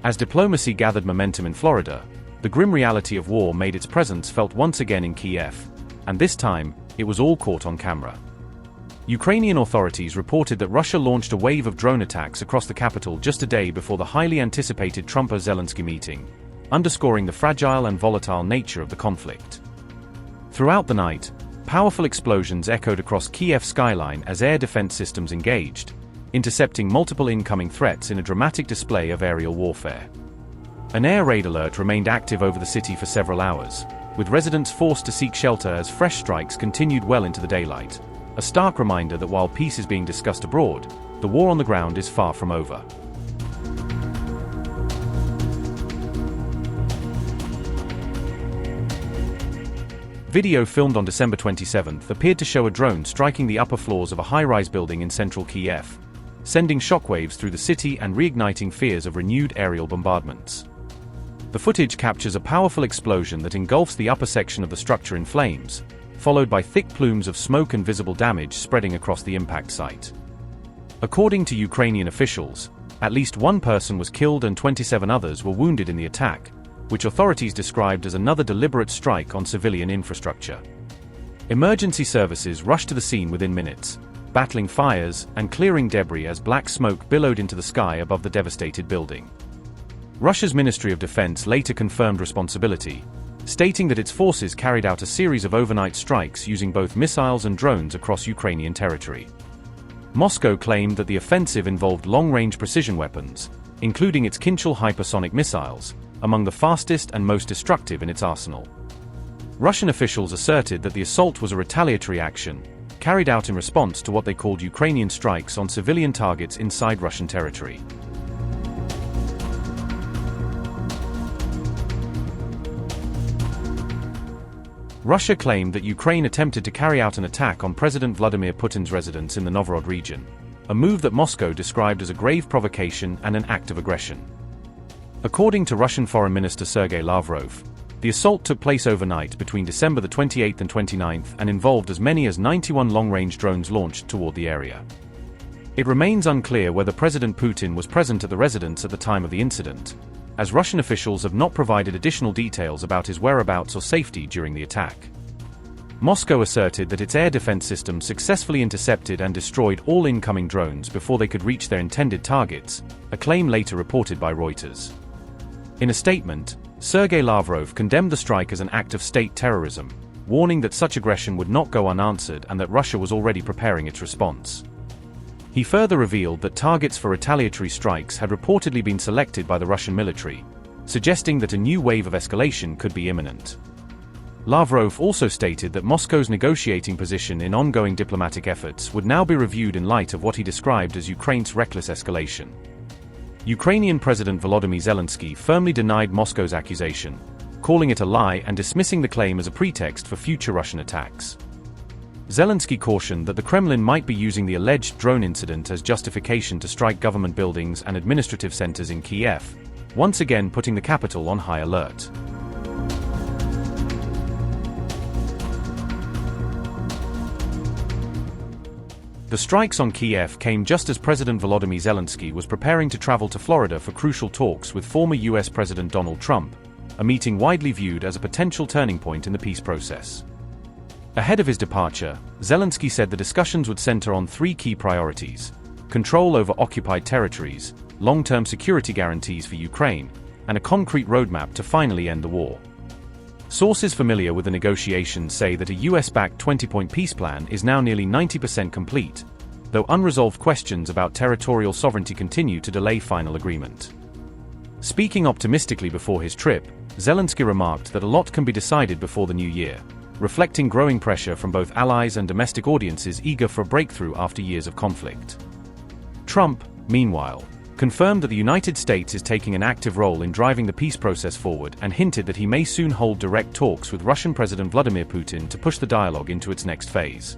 As diplomacy gathered momentum in Florida, the grim reality of war made its presence felt once again in Kyiv, and this time, it was all caught on camera. Ukrainian authorities reported that Russia launched a wave of drone attacks across the capital just a day before the highly anticipated Trump-Zelenskyy meeting, underscoring the fragile and volatile nature of the conflict. Throughout the night, powerful explosions echoed across Kyiv's skyline as air defense systems engaged, intercepting multiple incoming threats in a dramatic display of aerial warfare. An air raid alert remained active over the city for several hours, with residents forced to seek shelter as fresh strikes continued well into the daylight, a stark reminder that while peace is being discussed abroad, the war on the ground is far from over. Video filmed on December 27 appeared to show a drone striking the upper floors of a high-rise building in central Kyiv, sending shockwaves through the city and reigniting fears of renewed aerial bombardments. The footage captures a powerful explosion that engulfs the upper section of the structure in flames, followed by thick plumes of smoke and visible damage spreading across the impact site. According to Ukrainian officials, at least one person was killed and 27 others were wounded in the attack, which authorities described as another deliberate strike on civilian infrastructure. Emergency services rushed to the scene within minutes, battling fires and clearing debris as black smoke billowed into the sky above the devastated building. Russia's Ministry of Defense later confirmed responsibility, stating that its forces carried out a series of overnight strikes using both missiles and drones across Ukrainian territory. Moscow claimed that the offensive involved long-range precision weapons, including its Kinjal hypersonic missiles, among the fastest and most destructive in its arsenal. Russian officials asserted that the assault was a retaliatory action, carried out in response to what they called Ukrainian strikes on civilian targets inside Russian territory. Russia claimed that Ukraine attempted to carry out an attack on President Volodymyr Putin's residence in the Novgorod region, a move that Moscow described as a grave provocation and an act of aggression. According to Russian Foreign Minister Sergei Lavrov, the assault took place overnight between December the 28th and 29th and involved as many as 91 long-range drones launched toward the area. It remains unclear whether President Putin was present at the residence at the time of the incident, as Russian officials have not provided additional details about his whereabouts or safety during the attack. Moscow asserted that its air defense system successfully intercepted and destroyed all incoming drones before they could reach their intended targets, a claim later reported by Reuters. In a statement, Sergei Lavrov condemned the strike as an act of state terrorism, warning that such aggression would not go unanswered and that Russia was already preparing its response. He further revealed that targets for retaliatory strikes had reportedly been selected by the Russian military, suggesting that a new wave of escalation could be imminent. Lavrov also stated that Moscow's negotiating position in ongoing diplomatic efforts would now be reviewed in light of what he described as Ukraine's reckless escalation. Ukrainian President Volodymyr Zelenskyy firmly denied Moscow's accusation, calling it a lie and dismissing the claim as a pretext for future Russian attacks. Zelenskyy cautioned that the Kremlin might be using the alleged drone incident as justification to strike government buildings and administrative centers in Kyiv, once again putting the capital on high alert. The strikes on Kyiv came just as President Volodymyr Zelenskyy was preparing to travel to Florida for crucial talks with former US President Donald Trump, a meeting widely viewed as a potential turning point in the peace process. Ahead of his departure, Zelenskyy said the discussions would center on three key priorities: control over occupied territories, long-term security guarantees for Ukraine, and a concrete roadmap to finally end the war. Sources familiar with the negotiations say that a US-backed 20-point peace plan is now nearly 90% complete, though unresolved questions about territorial sovereignty continue to delay final agreement. Speaking optimistically before his trip, Zelenskyy remarked that a lot can be decided before the new year, reflecting growing pressure from both allies and domestic audiences eager for a breakthrough after years of conflict. Trump, meanwhile, confirmed that the United States is taking an active role in driving the peace process forward and hinted that he may soon hold direct talks with Russian President Vladimir Putin to push the dialogue into its next phase.